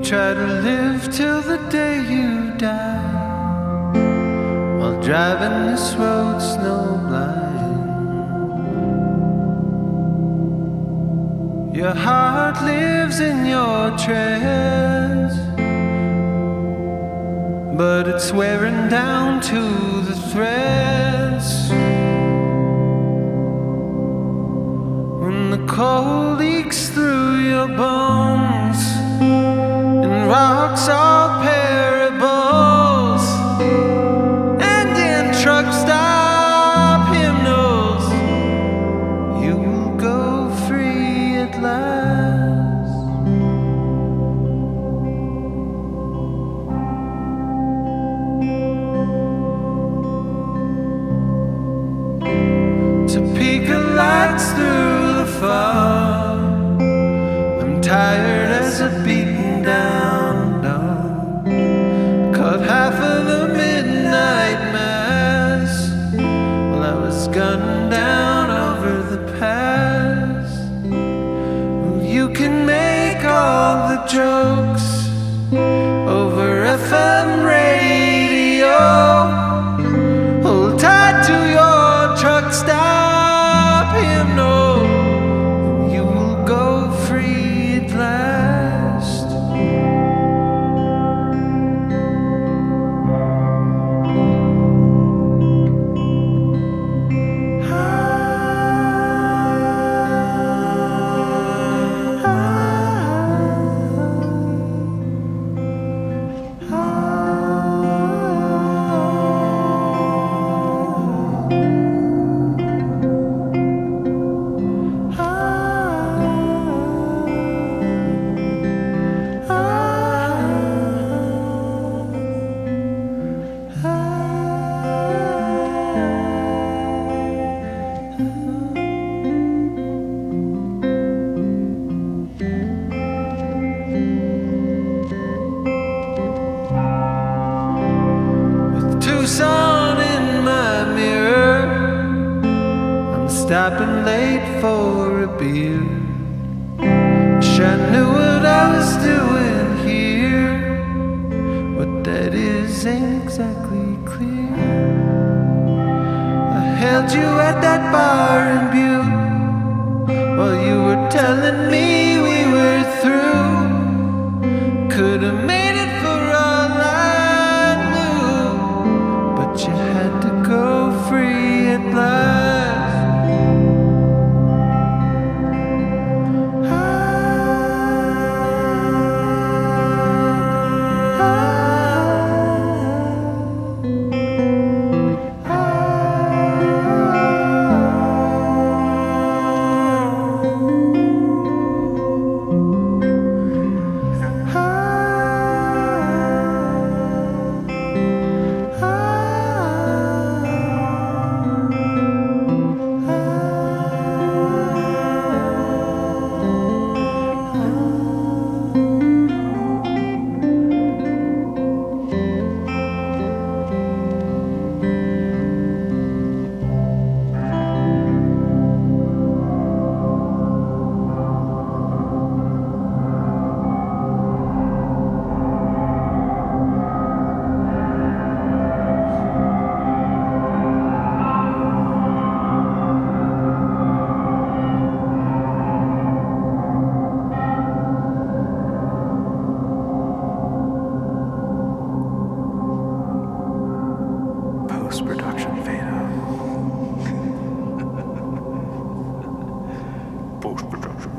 try to live till the day you die, while driving this road snowblind. Your heart lives in your treads, but it's wearing down to the threads. When the cold leaks through your bones and rocks all parables, and in truck stop hymnals, you will go free at last. Topeka lights through the fog. I'm tired as a beaten down dog. Caught half of the midnight mass while I was gunned down over the pass. Well, you can make all the jokes over FM radio. Hold tight to your truck stop hymnal, and you will go free at last. Tucson in my mirror, I'm stopping late for a beer. Wish I knew what I was doing here, what that is ain't exactly clear. I held you at that bar in Butte while you were telling me we were through. Could've made it for all I knew, but you had to go free at last. Post-production fade out. Post-production.